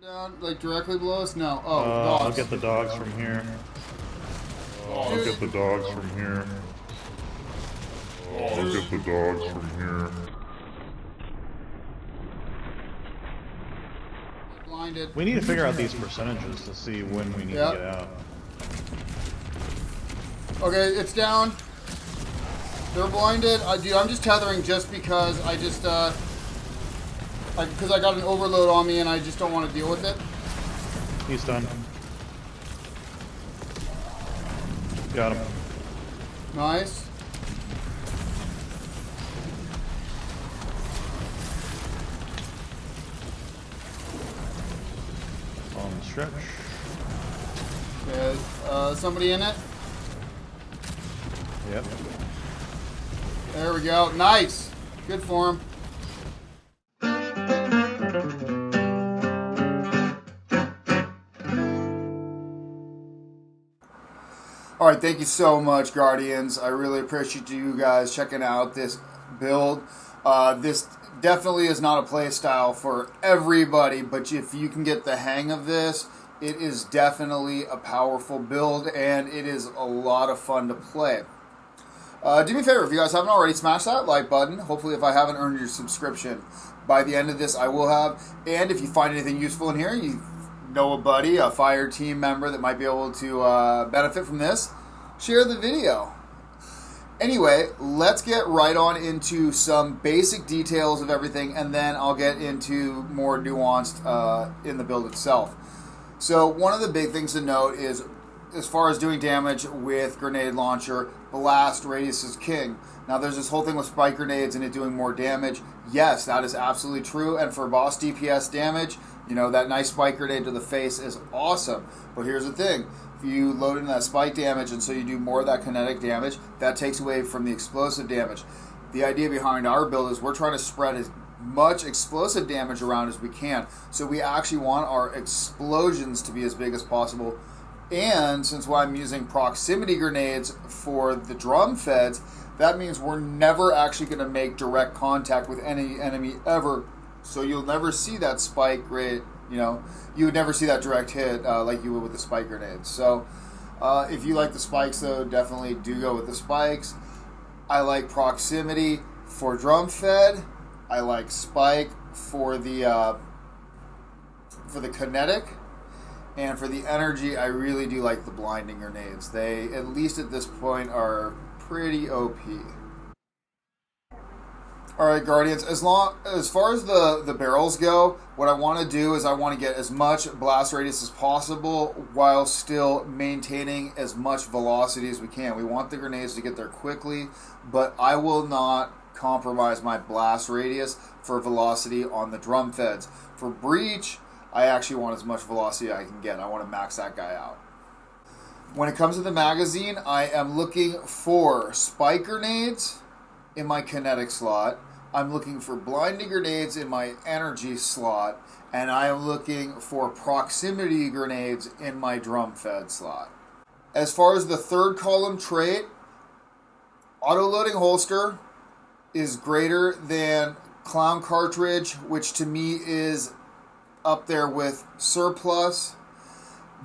Down, like directly below us? No. Oh, I'll dogs. get the dogs from here. I'll get the dogs from here. I'll get the dogs from here. Blinded. We need to figure out these percentages to see when we need to get out. Okay, it's down. They're blinded. Dude, I'm just tethering just because I just, because I got an overload on me and I just don't want to deal with it. He's done. Got him. Nice. On the stretch. Okay, somebody in it? Yep. There we go. Nice. Good for him. Alright, thank you so much, Guardians. I really appreciate you guys checking out this build. This definitely is not a play style for everybody, but if you can get the hang of this, it is definitely a powerful build, and it is a lot of fun to play. Do me a favor, if you guys haven't already, smash that like button. Hopefully, if I haven't earned your subscription by the end of this, I will have. And if you find anything useful in here, you know a buddy, a fire team member that might be able to benefit from this, share the video. Anyway, let's get right on into some basic details of everything, and then I'll get into more nuanced in the build itself. So one of the big things to note is, as far as doing damage with grenade launcher, blast radius is king. Now there's this whole thing with spike grenades and it doing more damage. Yes, that is absolutely true, and for boss DPS damage, you know, that nice spike grenade to the face is awesome. But here's the thing, if you load in that spike damage and so you do more of that kinetic damage, that takes away from the explosive damage. The idea behind our build is we're trying to spread as much explosive damage around as we can. So we actually want our explosions to be as big as possible. And since I'm using proximity grenades for the drum feds, that means we're never actually going to make direct contact with any enemy ever. So you'll never see that spike rate, you know, you would never see that direct hit like you would with the spike grenades. So if you like the spikes though, definitely do go with the spikes. I like proximity for drum fed. I like spike for the kinetic. And for the energy, I really do like the blinding grenades. They, at least at this point, are pretty OP. Alright, Guardians, as far as the barrels go, what I want to do is I want to get as much blast radius as possible while still maintaining as much velocity as we can. We want the grenades to get there quickly, but I will not compromise my blast radius for velocity on the drum feds. For breach, I actually want as much velocity as I can get. I want to max that guy out. When it comes to the magazine, I am looking for spike grenades in my kinetic slot. I'm looking for blinding grenades in my energy slot. And I am looking for proximity grenades in my drum fed slot. As far as the third column trait, auto-loading holster is greater than clown cartridge, which to me is up there with surplus.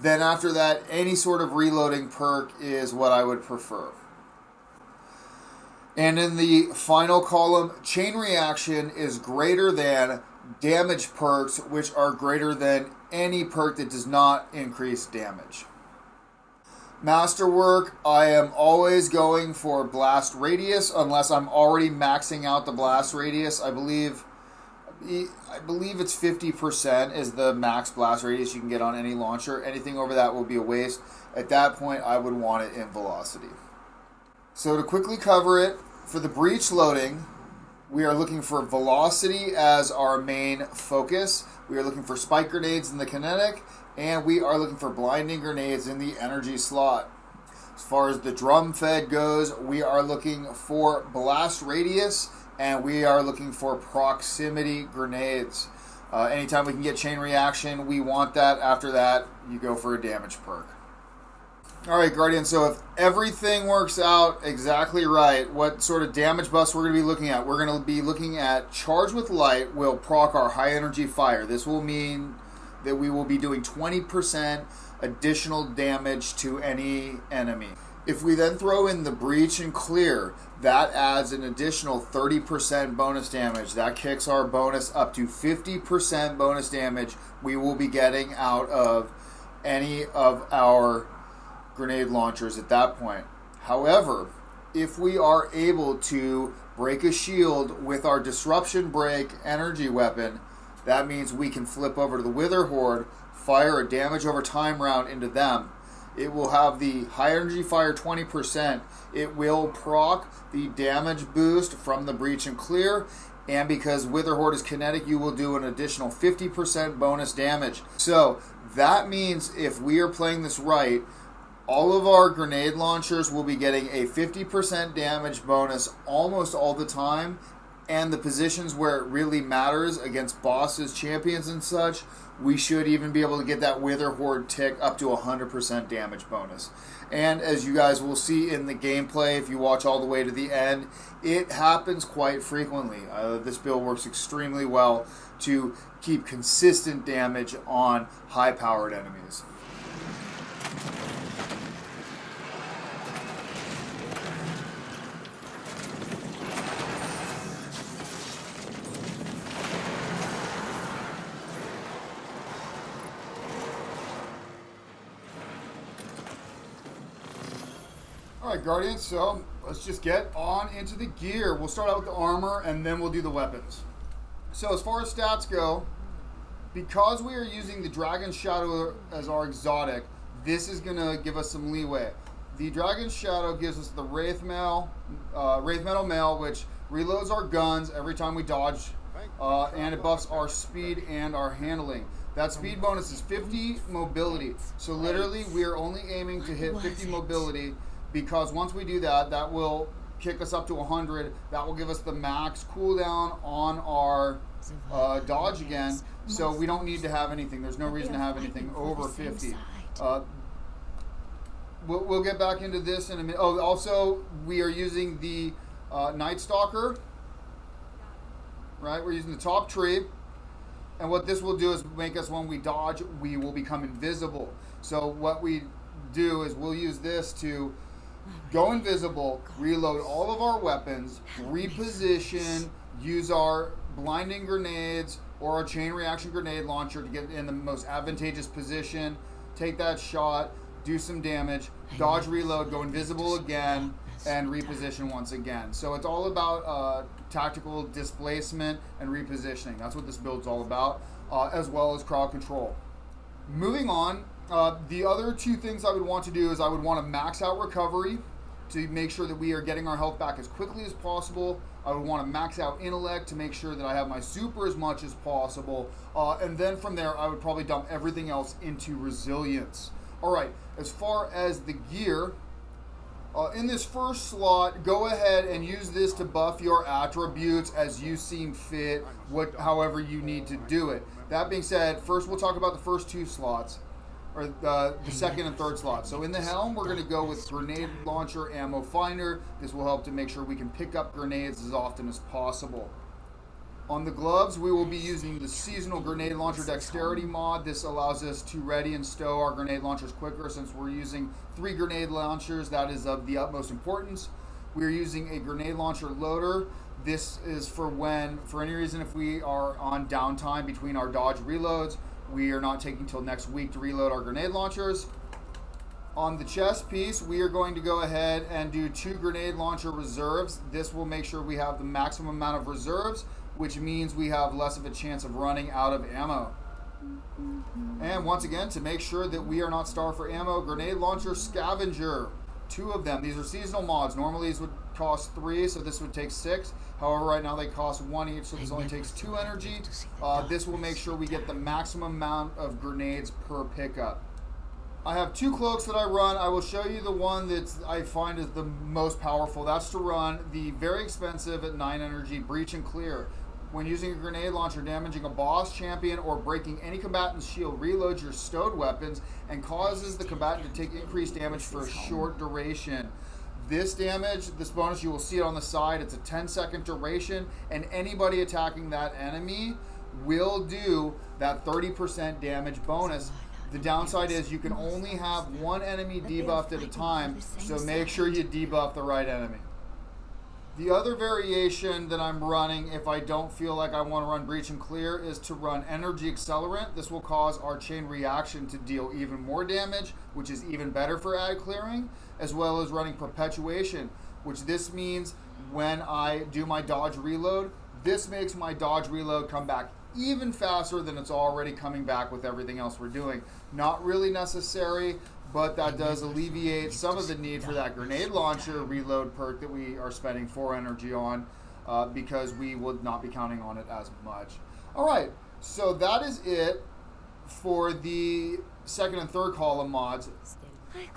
Then after that, any sort of reloading perk is what I would prefer. And in the final column, chain reaction is greater than damage perks, which are greater than any perk that does not increase damage. Masterwork, I am always going for blast radius unless I'm already maxing out the blast radius. I believe it's 50% is the max blast radius you can get on any launcher. Anything over that will be a waste. At that point, I would want it in velocity. So to quickly cover it, for the breach loading, we are looking for velocity as our main focus. We are looking for spike grenades in the kinetic, and we are looking for blinding grenades in the energy slot. As far as the drum fed goes, we are looking for blast radius, and we are looking for proximity grenades. Anytime we can get chain reaction, we want that. After that, you go for a damage perk. Alright, Guardian, so if everything works out exactly right, what sort of damage buffs we're going to be looking at? We're going to be looking at Charge with Light will proc our high energy fire. This will mean that we will be doing 20% additional damage to any enemy. If we then throw in the breach and clear, that adds an additional 30% bonus damage. That kicks our bonus up to 50% bonus damage we will be getting out of any of our grenade launchers at that point. However, if we are able to break a shield with our disruption break energy weapon, that means we can flip over to the Witherhoard, fire a damage over time round into them. It will have the high energy fire 20%. It will proc the damage boost from the breach and clear. And because Witherhoard is kinetic, you will do an additional 50% bonus damage. So that means if we are playing this right, all of our grenade launchers will be getting a 50% damage bonus almost all the time. And the positions where it really matters against bosses, champions, and such, we should even be able to get that Witherhoard tick up to 100% damage bonus. And as you guys will see in the gameplay, if you watch all the way to the end, it happens quite frequently. This build works extremely well to keep consistent damage on high-powered enemies. Alright, Guardians, so let's just get on into the gear. We'll start out with the armor, and then we'll do the weapons. So as far as stats go, because we are using the Dragon's Shadow as our exotic, this is going to give us some leeway. The Dragon's Shadow gives us the Wraith Metal Mail, which reloads our guns every time we dodge, and it buffs our speed and our handling. That speed bonus is 50 mobility. So literally, we are only aiming to hit 50 mobility, because once we do that, that will kick us up to 100. That will give us the max cooldown on our dodge again. So we don't need to have anything. There's no reason to have anything over 50. We'll get back into this in a minute. Oh, also, we are using the Night Stalker. Right? We're using the top tree. And what this will do is make us, when we dodge, we will become invisible. So what we do is we'll use this to go invisible, reload all of our weapons, reposition, use our blinding grenades or our chain reaction grenade launcher to get in the most advantageous position, take that shot, do some damage, dodge, reload, go invisible again, and reposition once again. So it's all about tactical displacement and repositioning. That's what this build's all about, as well as crowd control. Moving on, the other two things I would want to do is I would want to max out recovery to make sure that we are getting our health back as quickly as possible. I would want to max out intellect to make sure that I have my super as much as possible. And then from there, I would probably dump everything else into resilience. All right, as far as the gear, in this first slot, go ahead and use this to buff your attributes as you seem fit, however you need to do it. That being said, first we'll talk about the first two slots, or the second and third slot. So in the helm, we're going to go with grenade launcher ammo finder. This will help to make sure we can pick up grenades as often as possible. On the gloves, we will be using the seasonal grenade launcher dexterity mod. This allows us to ready and stow our grenade launchers quicker. Since we're using 3 grenade launchers, that is of the utmost importance. We are using a grenade launcher loader. This is for any reason, if we are on downtime between our dodge reloads, we are not taking till next week to reload our grenade launchers. On the chest piece, we are going to go ahead and do 2 grenade launcher reserves. This will make sure we have the maximum amount of reserves, which means we have less of a chance of running out of ammo. And once again, to make sure that we are not starved for ammo, grenade launcher scavenger. 2 of them. These are seasonal mods. Normally these would cost 3, so this would take 6. However, right now they cost 1 each, so this only takes 2 energy. This will make sure we get the maximum amount of grenades per pickup. I have 2 cloaks that I run. I will show you the one that I find is the most powerful. That's to run the very expensive at 9 energy breach and clear. When using a grenade launcher, damaging a boss, champion, or breaking any combatant's shield reloads your stowed weapons and causes the combatant to take increased damage for a short duration. This bonus, you will see it on the side. It's a 10-second duration, and anybody attacking that enemy will do that 30% damage bonus. The downside is you can only have one enemy debuffed at a time, so make sure you debuff the right enemy. The other variation that I'm running if I don't feel like I want to run Breach and Clear is to run Energy Accelerant. This will cause our chain reaction to deal even more damage, which is even better for ad clearing, as well as running Perpetuation, which this means when I do my dodge reload, this makes my dodge reload come back even faster than it's already coming back with everything else we're doing. Not really necessary, but that does alleviate some of the need for that grenade launcher reload perk that we are spending 4 energy on because we would not be counting on it as much. All right, so that is it for the second and third column mods.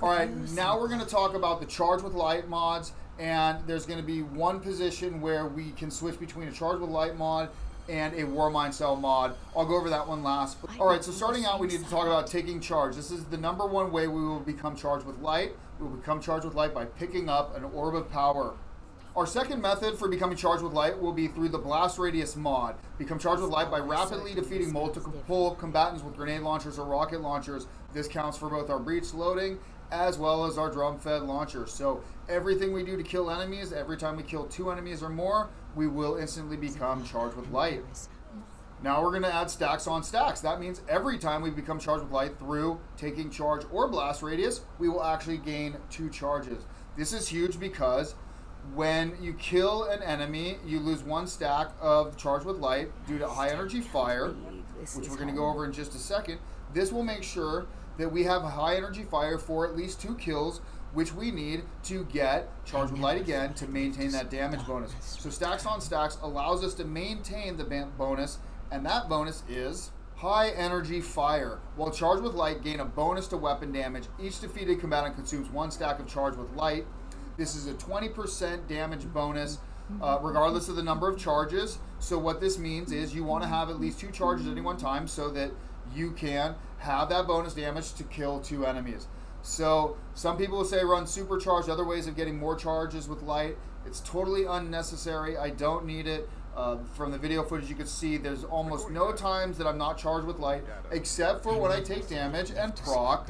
All right, now we're going to talk about the Charge with Light mods, and there's going to be one position where we can switch between a Charge with Light mod and a Warmind cell mod. I'll go over that one last. All right, so starting out, we need to talk about taking charge. This is the number one way we will become charged with light. We will become charged with light by picking up an orb of power. Our second method for becoming charged with light will be through the Blast Radius mod. Become charged with light by rapidly defeating multiple combatants with grenade launchers or rocket launchers. This counts for both our breach loading as well as our drum-fed launcher. So everything we do to kill enemies, every time we kill 2 enemies or more, we will instantly become charged with light. Now we're going to add stacks on stacks. That means every time we become charged with light through taking charge or blast radius, we will actually gain 2 charges. This is huge because when you kill an enemy, you lose 1 stack of charge with light due to high energy fire, which we're going to go over in just a second. This will make sure that we have a high energy fire for at least 2 kills, which we need to get charged with light again to maintain that damage bonus. So stacks on stacks allows us to maintain the bonus, and that bonus is high energy fire. While charged with light, gain a bonus to weapon damage. Each defeated combatant consumes 1 stack of charge with light. This is a 20% damage bonus regardless of the number of charges. So what this means is you want to have at least 2 charges at any one time so that you can have that bonus damage to kill 2 enemies. So some people will say run supercharged, other ways of getting more charges with light. It's totally unnecessary. I don't need it. From the video footage you can see there's almost no times that I'm not charged with light except for when I take damage and proc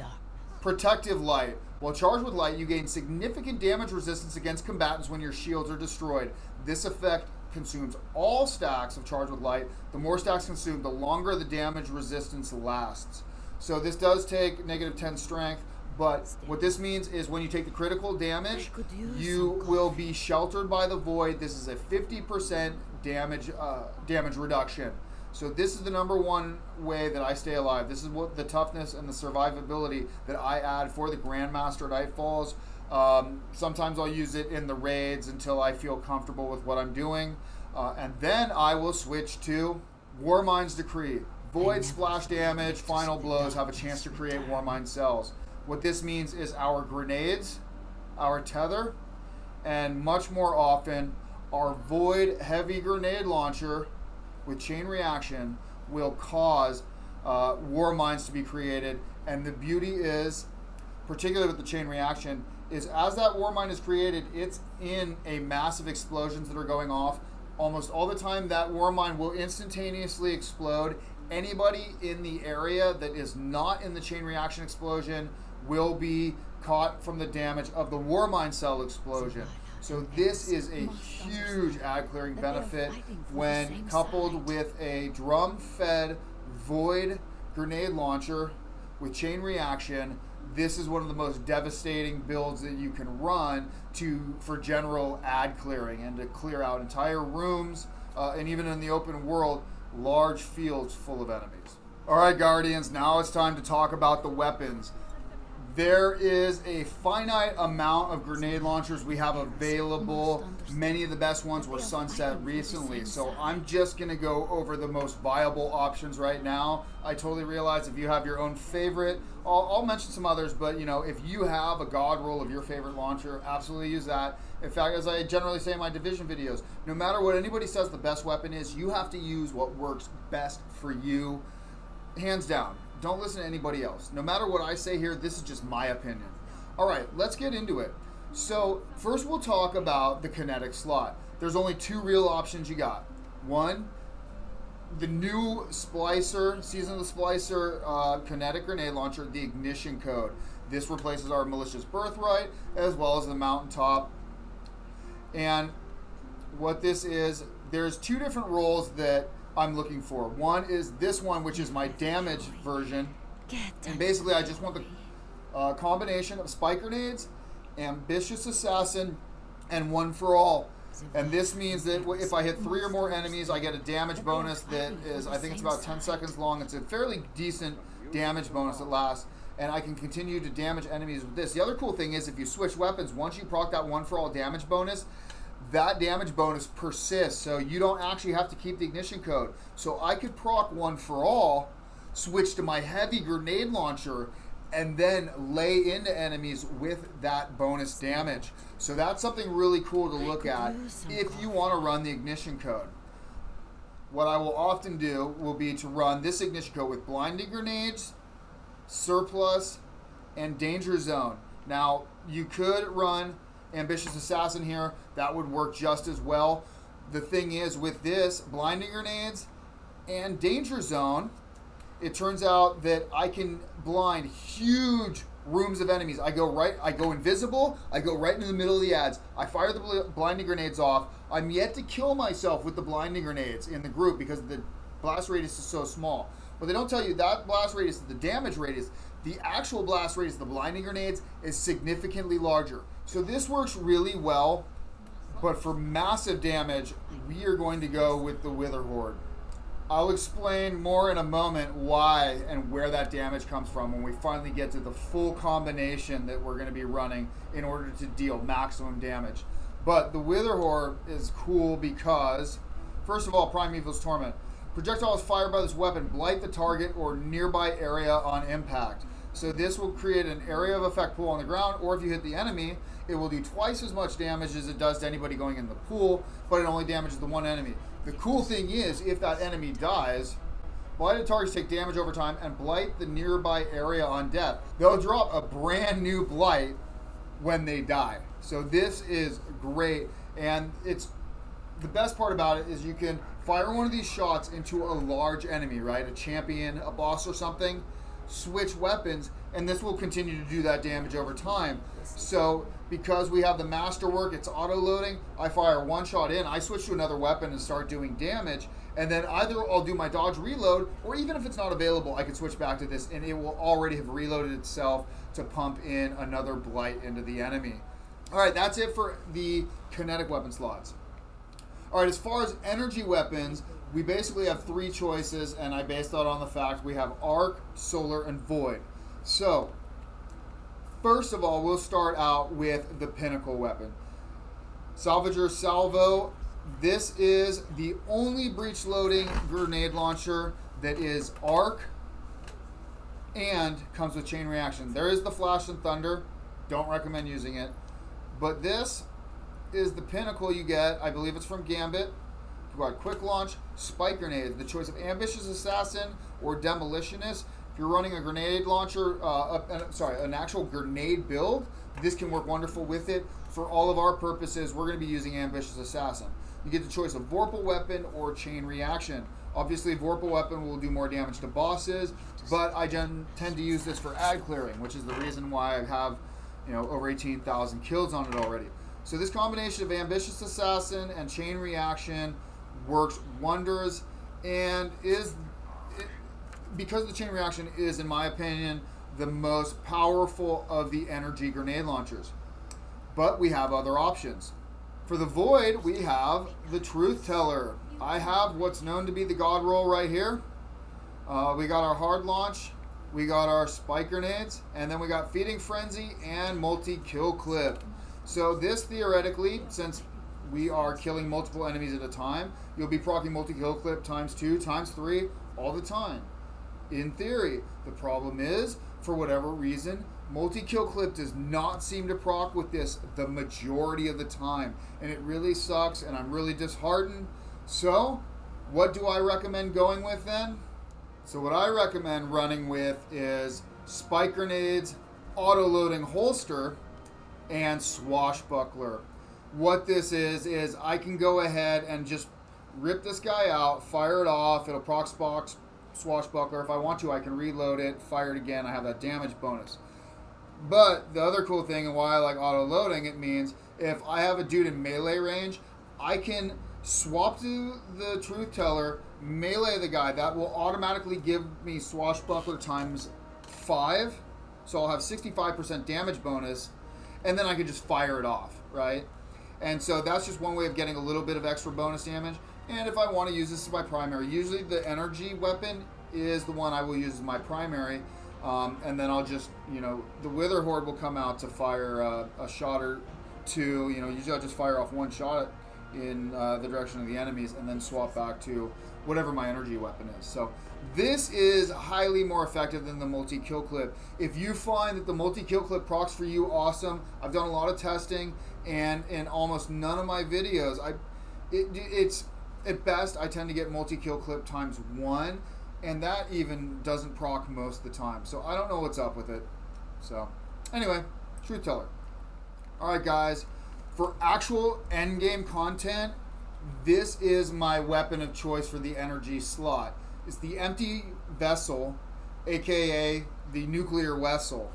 protective light. While charged with light, you gain significant damage resistance against combatants when your shields are destroyed. This effect consumes all stacks of charge with light. The more stacks consumed, the longer the damage resistance lasts. So this does take -10 strength, but what this means is when you take the critical damage, you will be sheltered by the void. This is a 50% damage reduction. So this is the number one way that I stay alive. This is what the toughness and the survivability that I add for the Grandmaster Nightfalls. Sometimes I'll use it in the raids until I feel comfortable with what I'm doing. And then I will switch to Warmind's Decree. Void splash damage, final blows have a chance to create Warmind cells. What this means is our grenades, our tether, and much more often, our void heavy grenade launcher with chain reaction will cause Warminds to be created. And the beauty is, particularly with the chain reaction, is as that Warmind is created, it's in a massive explosions that are going off. Almost all the time, that Warmind will instantaneously explode. Anybody in the area that is not in the chain reaction explosion will be caught from the damage of the Warmind cell explosion. So this is a huge ad clearing benefit when coupled with a drum-fed void grenade launcher with chain reaction. This is one of the most devastating builds that you can run for general ad clearing and to clear out entire rooms and even in the open world, large fields full of enemies. All right, Guardians, now it's time to talk about the weapons. There is a finite amount of grenade launchers we have available. Many of the best ones were sunset recently, so I'm just going to go over the most viable options right now. I totally realize if you have your own favorite, I'll mention some others, but you know, if you have a god roll of your favorite launcher, absolutely use that. In fact, as I generally say in my division videos, no matter what anybody says the best weapon is, you have to use what works best for you, hands down. Don't listen to anybody else. No matter what I say here, this is just my opinion. All right, let's get into it. So first we'll talk about the Kinetic slot. There's only 2 real options you got. One, the new Splicer, Season of the Splicer Kinetic Grenade Launcher, the Ignition Code. This replaces our Malicious Birthright as well as the Mountaintop. And what this is, there's two different roles that I'm looking for. One is this one, which is my damage version. And basically, I just want the combination of Spike Grenades, Ambitious Assassin, and One for All. And this means that if I hit 3 or more enemies, I get a damage bonus that is, I think it's about 10 seconds long. It's a fairly decent damage bonus that lasts. And I can continue to damage enemies with this. The other cool thing is if you switch weapons, once you proc that One for All damage bonus, that damage bonus persists. So you don't actually have to keep the ignition code. So I could proc One for All, switch to my heavy grenade launcher, and then lay into enemies with that bonus damage. So that's something really cool to look at if you want to run the ignition code. What I will often do will be to run this ignition code with blinding grenades, surplus, and danger zone. Now, you could run Ambitious Assassin here. That would work just as well. The thing is, with this, blinding grenades and danger zone, it turns out that I can blind huge rooms of enemies. I go invisible, I go right into the middle of the ads. I fire the blinding grenades off. I'm yet to kill myself with the blinding grenades in the group because the blast radius is so small. But they don't tell you that blast radius is the damage radius. The actual blast radius of the blinding grenades is significantly larger. So this works really well, but for massive damage, we are going to go with the Witherhoard. I'll explain more in a moment why and where that damage comes from when we finally get to the full combination that we're going to be running in order to deal maximum damage. But the Witherhoard is cool because, first of all, Primeval's Torment. Projectiles fired by this weapon blight the target or nearby area on impact. So this will create an area of effect pool on the ground, or if you hit the enemy, it will do twice as much damage as it does to anybody going in the pool, but it only damages the one enemy. The cool thing is, if that enemy dies, blighted targets take damage over time and blight the nearby area on death. They'll drop a brand new blight when they die. So this is great, and it's the best part about it is you can fire one of these shots into a large enemy, right? A champion, a boss or something, switch weapons, and this will continue to do that damage over time. So because we have the masterwork, it's auto-loading, I fire one shot in, I switch to another weapon and start doing damage, and then either I'll do my dodge reload, or even if it's not available, I can switch back to this, and it will already have reloaded itself to pump in another blight into the enemy. All right, that's it for the kinetic weapon slots. All right, as far as energy weapons, we basically have 3 choices, and I based that on the fact we have Arc, Solar, and Void. So, first of all, we'll start out with the Pinnacle weapon. Salvager Salvo. This is the only breach loading grenade launcher that is Arc and comes with chain reaction. There is the Flash and Thunder. Don't recommend using it. But this is the Pinnacle you get. I believe it's from Gambit. You've got Quick Launch, Spike Grenade, the choice of Ambitious Assassin or Demolitionist. If you're running a grenade launcher, an actual grenade build, this can work wonderful with it. For all of our purposes, we're going to be using Ambitious Assassin. You get the choice of Vorpal Weapon or Chain Reaction. Obviously, Vorpal Weapon will do more damage to bosses, but I tend to use this for ad clearing, which is the reason why I have over 18,000 kills on it already. So this combination of Ambitious Assassin and Chain Reaction works wonders, and because the Chain Reaction is, in my opinion, the most powerful of the energy grenade launchers. But we have other options. For the Void, we have the Truth Teller. I have what's known to be the God Roll right here. We got our Hard Launch, we got our Spike Grenades, and then we got Feeding Frenzy and Multi-Kill Clip. So this, theoretically, since we are killing multiple enemies at a time, you'll be proccing Multi-Kill Clip times 2, times 3, all the time. In theory. The problem is, for whatever reason, Multi-Kill Clip does not seem to proc with this the majority of the time. And it really sucks, and I'm really disheartened. So, what do I recommend going with then? So what I recommend running with is Spike Grenades, Auto-Loading Holster, and Swashbuckler. What this is I can go ahead and just rip this guy out, fire it off. It'll proc swashbuckler. If I want to, I can reload it, fire it again. I have that damage bonus. But the other cool thing and why I like auto loading, it means if I have a dude in melee range, I can swap to the truth teller, melee the guy. That will automatically give me swashbuckler times 5. So I'll have 65% damage bonus, and then I can just fire it off, right? And so that's just one way of getting a little bit of extra bonus damage. And if I want to use this as my primary, usually the energy weapon is the one I will use as my primary. And then I'll just, the Witherhoard will come out to fire a shot or two. Usually I'll just fire off one shot in the direction of the enemies and then swap back to whatever my energy weapon is. So this is highly more effective than the multi-kill clip. If you find that the multi-kill clip procs for you, awesome. I've done a lot of testing, and in almost none of my videos, it's at best I tend to get multi-kill clip times 1. And that even doesn't proc most of the time. So I don't know what's up with it. So anyway, truth teller. All right, guys. For actual endgame content, this is my weapon of choice for the energy slot. It's the empty vessel, aka the nuclear vessel.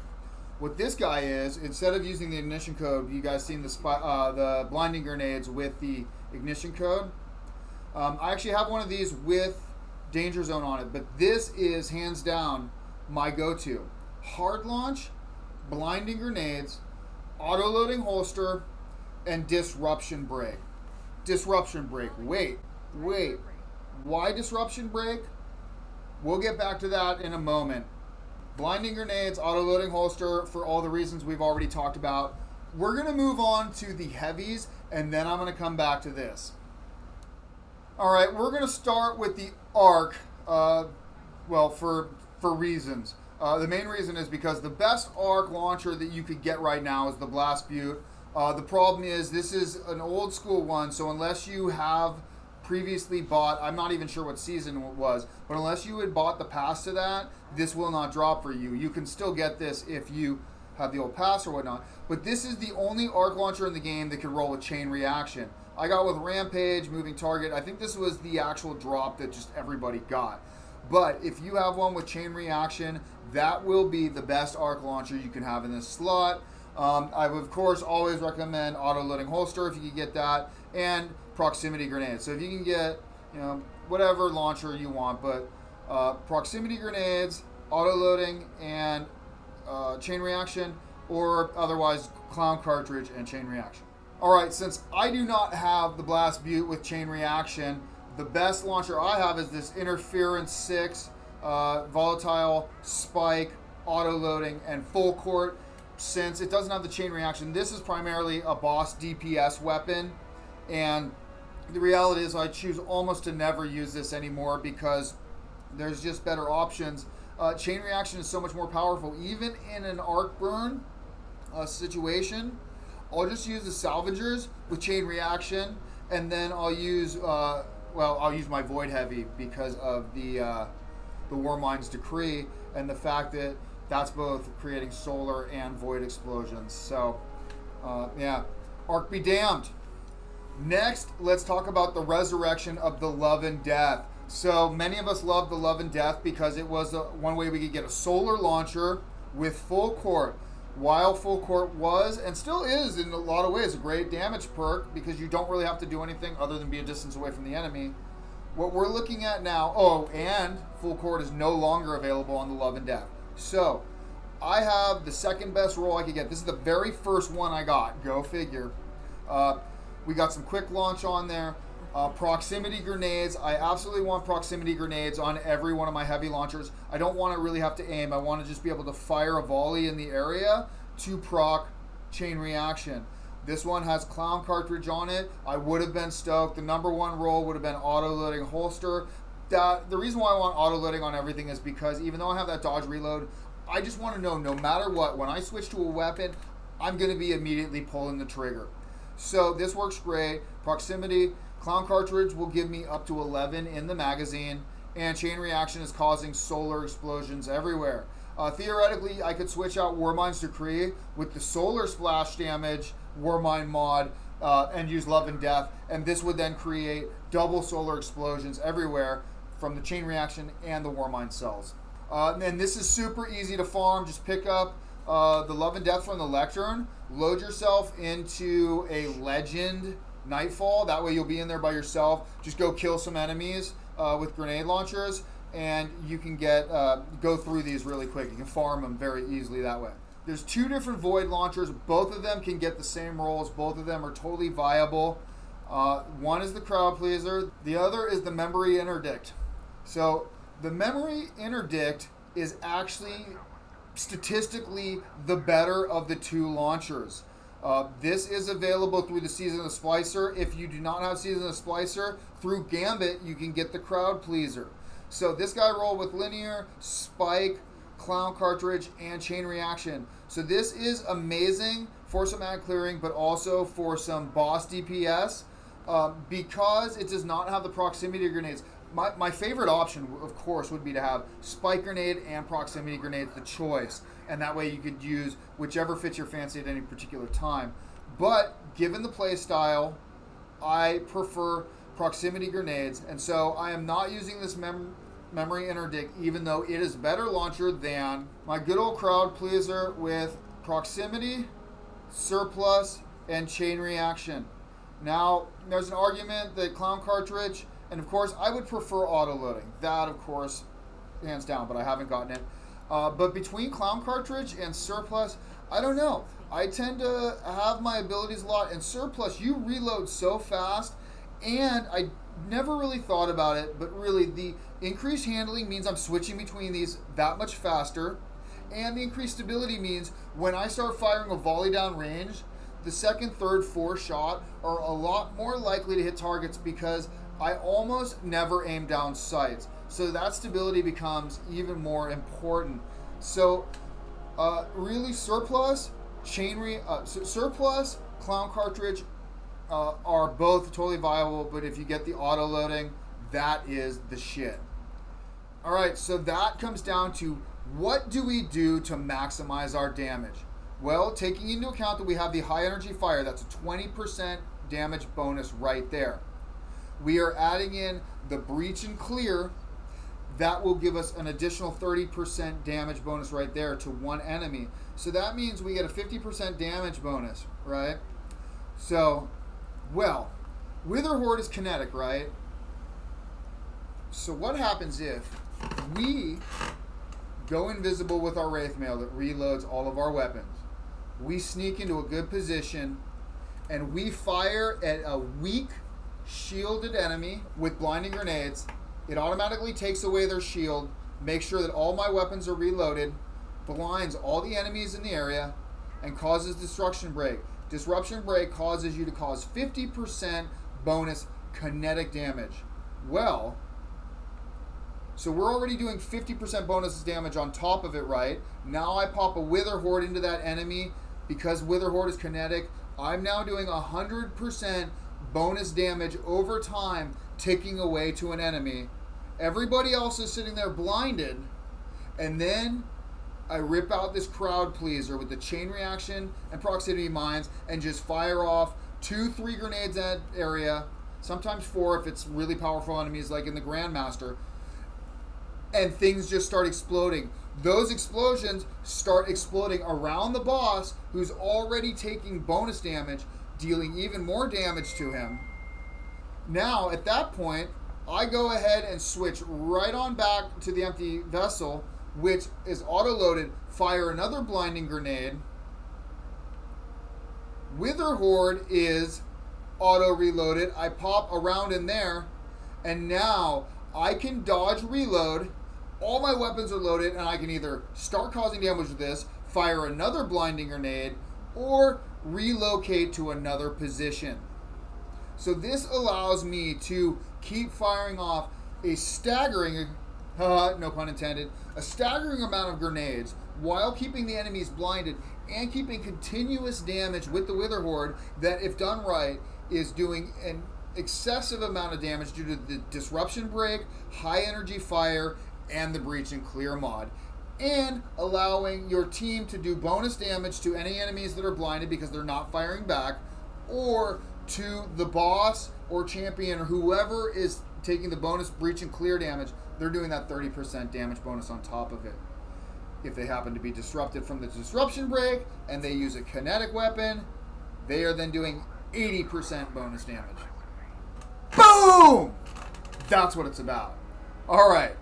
What this guy is, instead of using the ignition code, you guys seen the blinding grenades with the ignition code. I actually have one of these with Danger Zone on it, but this is hands down my go-to. Hard launch, blinding grenades, auto-loading holster, and disruption break. Disruption break. Wait. Why disruption break? We'll get back to that in a moment. Blinding grenades, auto-loading holster, for all the reasons we've already talked about. We're going to move on to the heavies, and then I'm going to come back to this. All right, we're going to start with the arc, for reasons. The main reason is because the best arc launcher that you could get right now is the Blast Butte. The problem is this is an old school one, so unless you have previously bought, I'm not even sure what season it was, but unless you had bought the pass to that, this will not drop for you. You can still get this if you have the old pass or whatnot, but this is the only arc launcher in the game that can roll with chain reaction. I got with Rampage, Moving Target. I think this was the actual drop that just everybody got. But if you have one with chain reaction, that will be the best arc launcher you can have in this slot. I would, of course, always recommend auto-loading holster if you can get that, and proximity grenades. So if you can get, whatever launcher you want, but proximity grenades, auto-loading, and chain reaction, or otherwise clown cartridge and chain reaction. All right, since I do not have the Blast Butte with chain reaction, the best launcher I have is this Interference 6 volatile spike auto-loading and full court. Since it doesn't have the chain reaction, this is primarily a boss DPS weapon, and the reality is I choose almost to never use this anymore because there's just better options. Chain reaction is so much more powerful. Even in an arc burn situation, I'll just use the salvagers with chain reaction, and then I'll use I'll use my Void Heavy because of the Warmind's Decree and the fact that that's both creating solar and void explosions. So, arc be damned. Next, let's talk about the resurrection of the Love and Death. So many of us love the Love and Death because it was one way we could get a solar launcher with full court. While full court was, and still is in a lot of ways, a great damage perk because you don't really have to do anything other than be a distance away from the enemy. What we're looking at now, and full court is no longer available on the Love and Death. So, I have the second best roll I could get. This is the very first one I got. Go figure. We got some quick launch on there. Proximity grenades. I absolutely want proximity grenades on every one of my heavy launchers. I don't want to really have to aim. I want to just be able to fire a volley in the area to proc chain reaction. This one has clown cartridge on it. I would have been stoked. The number one roll would have been auto-loading holster. The reason why I want auto-loading on everything is because even though I have that dodge reload, I just want to know no matter what, when I switch to a weapon, I'm going to be immediately pulling the trigger. So this works great. Proximity, clown cartridge will give me up to 11 in the magazine, and chain reaction is causing solar explosions everywhere. Theoretically, I could switch out Warmind's Decree with the solar splash damage Warmind mod and use Love and Death, and this would then create double solar explosions everywhere from the chain reaction and the Warmind cells. And this is super easy to farm. Just pick up the Love and Death from the lectern, load yourself into a legend Nightfall. That way you'll be in there by yourself. Just go kill some enemies with grenade launchers, and you can get go through these really quick. You can farm them very easily that way. There's 2 different void launchers. Both of them can get the same rolls. Both of them are totally viable. One is the crowd pleaser. The other is the memory interdict. So the memory interdict is actually statistically the better of the 2 launchers. This is available through the Season of the Splicer. If you do not have Season of the Splicer, through Gambit, you can get the crowd pleaser. So this guy rolled with linear, spike, clown cartridge, and chain reaction. So this is amazing for some ad clearing, but also for some boss DPS, because it does not have the proximity grenades. My favorite option, of course, would be to have spike grenade and proximity grenades, the choice, and that way you could use whichever fits your fancy at any particular time. But given the play style, I prefer proximity grenades, and so I am not using this memory interdict, even though it is better launcher than my good old crowd pleaser with proximity, surplus, and chain reaction. Now, there's an argument that clown cartridge, and of course, I would prefer auto-loading. That, of course, hands down, but I haven't gotten it. But between clown cartridge and surplus, I don't know. I tend to have my abilities a lot, and surplus, you reload so fast, and I never really thought about it, but really the increased handling means I'm switching between these that much faster, and the increased stability means when I start firing a volley down range, the second, third, fourth shot are a lot more likely to hit targets because I almost never aim down sights. So that stability becomes even more important. So really surplus, surplus, clown cartridge, are both totally viable, but if you get the auto loading, that is the shit. All right, so that comes down to what do we do to maximize our damage? Well, taking into account that we have the high energy fire, that's a 20% damage bonus right there. We are adding in the breach and clear, that will give us an additional 30% damage bonus right there to one enemy. So that means we get a 50% damage bonus, right? So, well, Witherhoard is kinetic, right? So what happens if we go invisible with our Wraith Mail that reloads all of our weapons? We sneak into a good position and we fire at a weak shielded enemy with blinding grenades. It automatically takes away their shield, makes sure that all my weapons are reloaded, blinds all the enemies in the area, and causes Disruption Break. Disruption Break causes you to cause 50% bonus kinetic damage. Well, so we're already doing 50% bonus damage on top of it, right? Now I pop a Witherhoard into that enemy. Because Witherhoard is kinetic, I'm now doing 100% bonus damage over time, ticking away to an enemy. Everybody else is sitting there blinded, and then I rip out this crowd pleaser with the chain reaction and proximity mines and just fire off 2-3 grenades at area, sometimes 4 if it's really powerful enemies like in the Grandmaster, and things just start exploding. Those explosions start exploding around the boss, who's already taking bonus damage, dealing even more damage to him. Now, at that point, I go ahead and switch right on back to the empty vessel, which is auto-loaded, fire another blinding grenade. Witherhoard is auto-reloaded. I pop around in there, and now I can dodge reload. All my weapons are loaded, and I can either start causing damage with this, fire another blinding grenade, or relocate to another position. So this allows me to keep firing off a staggering, no pun intended, a staggering amount of grenades while keeping the enemies blinded and keeping continuous damage with the Witherhoard that, if done right, is doing an excessive amount of damage due to the Disruption Break, high energy fire, and the breach and clear mod, and allowing your team to do bonus damage to any enemies that are blinded because they're not firing back, or to the boss or champion or whoever is taking the bonus breach and clear damage, they're doing that 30% damage bonus on top of it. If they happen to be disrupted from the disruption break and they use a kinetic weapon, they are then doing 80% bonus damage. Boom! That's what it's about. All right.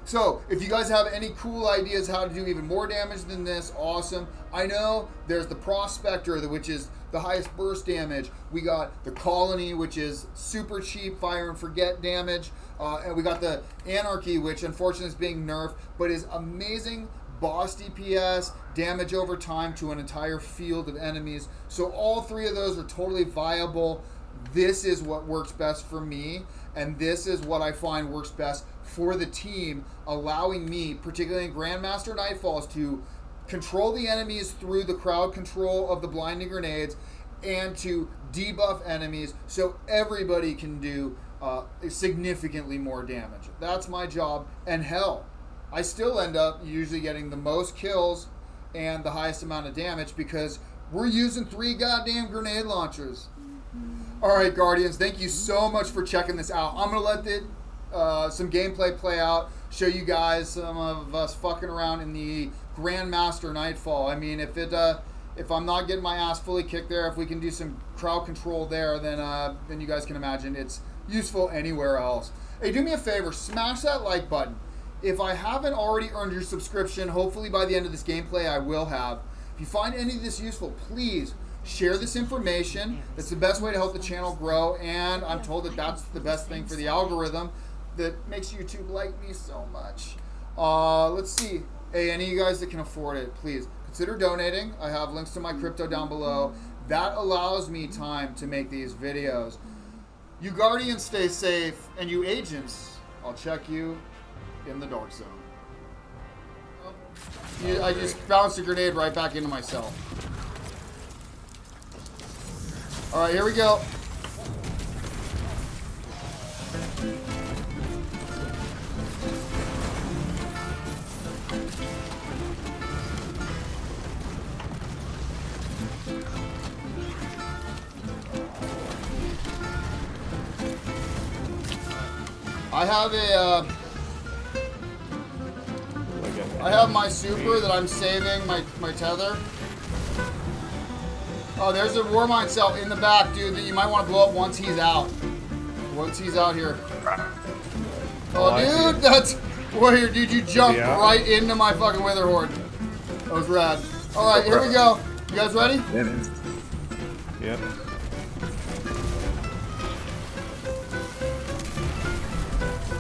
So, if you guys have any cool ideas how to do even more damage than this, awesome. I know there's the Prospector, which is the highest burst damage. We got the Colony, which is super cheap fire and forget damage. And we got the Anarchy, which unfortunately is being nerfed, but is amazing boss DPS, damage over time to an entire field of enemies. So all three of those are totally viable. This is what works best for me, and this is what I find works best for the team, allowing me, particularly in Grandmaster Nightfalls, to control the enemies through the crowd control of the blinding grenades and to debuff enemies so everybody can do significantly more damage. That's my job, and hell, I still end up usually getting the most kills and the highest amount of damage because we're using 3 goddamn grenade launchers. Alright, Guardians, thank you so much for checking this out. I'm going to let some gameplay play out, show you guys some of us fucking around in the Grandmaster Nightfall. I mean, if I'm not getting my ass fully kicked there, if we can do some crowd control there, then you guys can imagine it's useful anywhere else. Hey, do me a favor, smash that like button. If I haven't already earned your subscription, hopefully by the end of this gameplay I will have. If you find any of this useful, please share this information. It's the best way to help the channel grow, and I'm told that that's the best thing for the algorithm that makes YouTube like me so much. Let's see. Hey, any of you guys that can afford it, please consider donating. I have links to my crypto down below. That allows me time to make these videos. You Guardians stay safe, and you agents, I'll check you in the dark zone. I just bounced a grenade right back into myself. Alright, here we go. I have my super that I'm saving, my tether. Oh, there's a Warmind cell in the back, dude, that you might want to blow up once he's out. Once he's out here. Oh, dude, that's... Warrior, dude, you jumped right into my fucking Witherhoard. That was rad. Alright, here we go. You guys ready? Yep.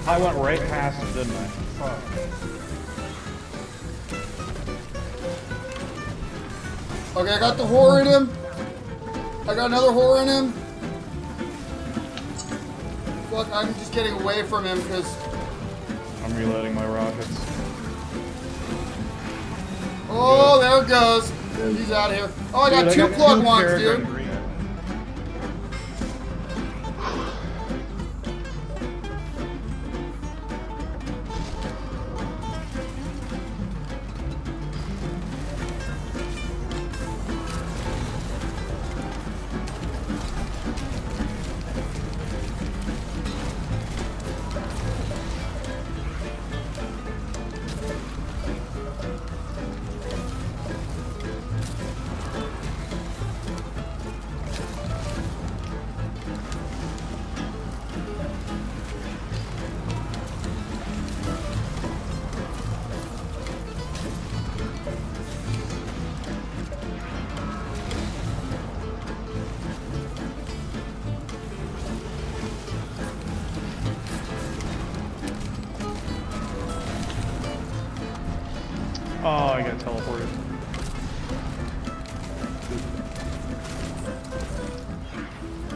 I went right past him, didn't I? Fuck. Okay, I got the whore in him. I got another whore in him. Fuck, I'm just getting away from him because... I'm reloading my rockets. Oh, there it goes. He's out of here. Oh, I got two plug ones, dude. Oh, I got teleported.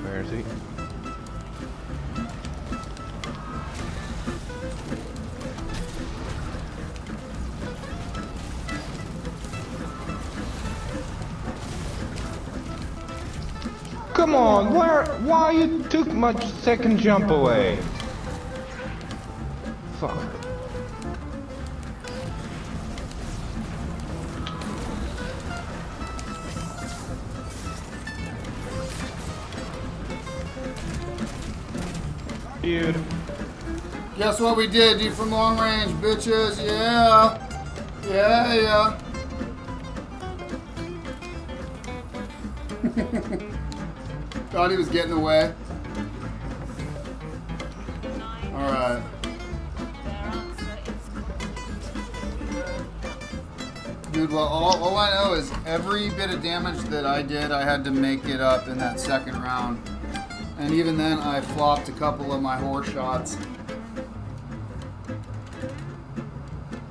Where is he? Come on, why you took my second jump away? Fuck. dude. Guess what we did, dude, from long range, bitches? Yeah. Yeah. Thought he was getting away. Alright. Dude, well, all I know is every bit of damage that I did, I had to make it up in that second round. And even then, I flopped a couple of my horse shots.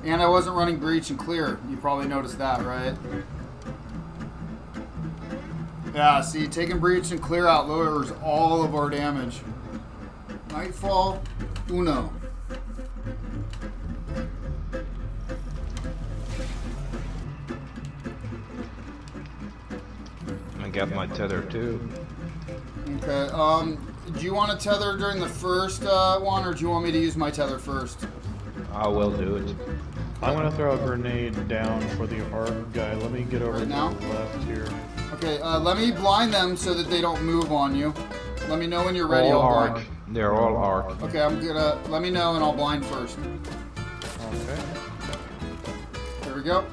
And I wasn't running breach and clear. You probably noticed that, right? Yeah, see, taking breach and clear out lowers all of our damage. Nightfall, uno. I got my tether too. Okay, do you want to tether during the first one, or do you want me to use my tether first? I will do it. I'm gonna throw a grenade down for the arc guy. Let me get over Right to now? the left here. Okay, let me blind them so that they don't move on you. Let me know when you're ready. All I'll arc. blind. They're all arc. Okay, let me know and I'll blind first. Okay. Here we go.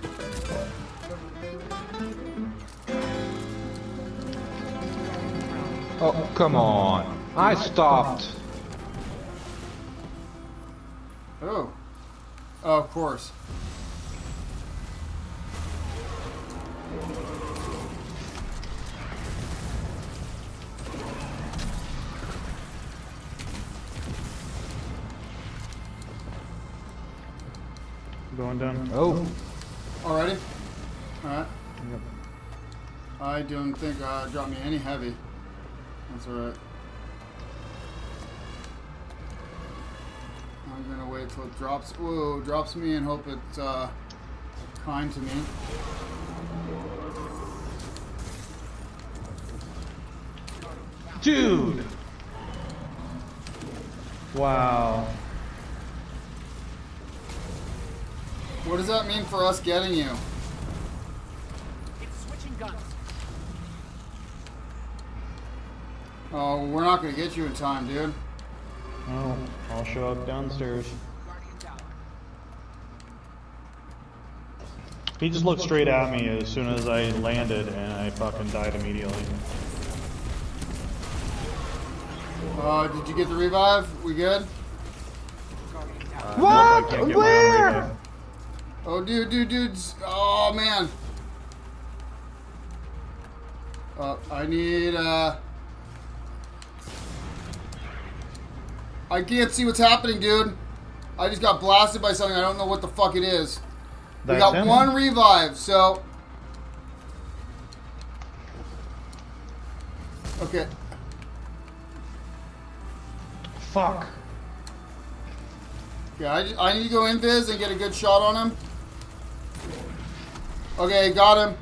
Oh, come on. I stopped. Oh. Oh, of course. Going down. Oh. Alrighty? Alright. Yep. I don't think dropped me any heavy. That's alright. I'm gonna wait till it drops. Whoa, drops me and hope it's kind to me. Dude! Wow. What does that mean for us getting you? It's switching guns. Oh, we're not gonna get you in time, dude. Oh, I'll show up downstairs. He just looked straight at me as soon as I landed, and I fucking died immediately. Did you get the revive? We good? Nope, I can't get my own Where? revive. Oh, dudes. Oh, man. I need, I can't see what's happening, dude. I just got blasted by something. I don't know what the fuck it is. We That's got him? one revive, so... Okay. Fuck. Yeah, I need to go invis and get a good shot on him. Okay, got him.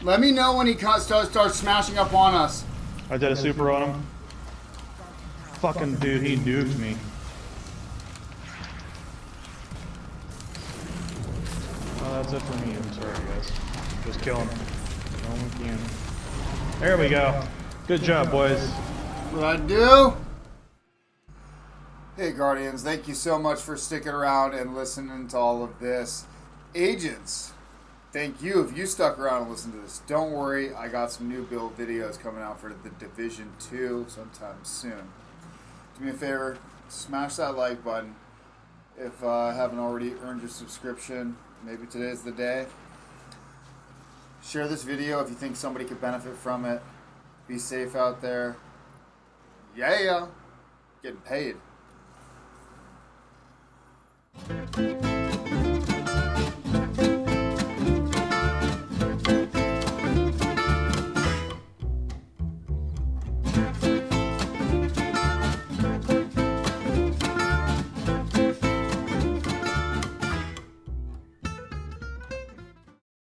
Let me know when he starts smashing up on us. I did a super on him. Fucking dude, he nuked me. Oh, that's it for me. I'm sorry, guys. Just kill him. Kill him again. There we go. Good job, boys. What I do? Hey, Guardians, thank you so much for sticking around and listening to all of this. Agents, thank you if you stuck around and listened to this. Don't worry, I got some new build videos coming out for the Division 2 sometime soon. Do me a favor, smash that like button. If I haven't already earned your subscription, maybe today's the day. Share this video if you think somebody could benefit from it. Be safe out there. Yeah, getting paid.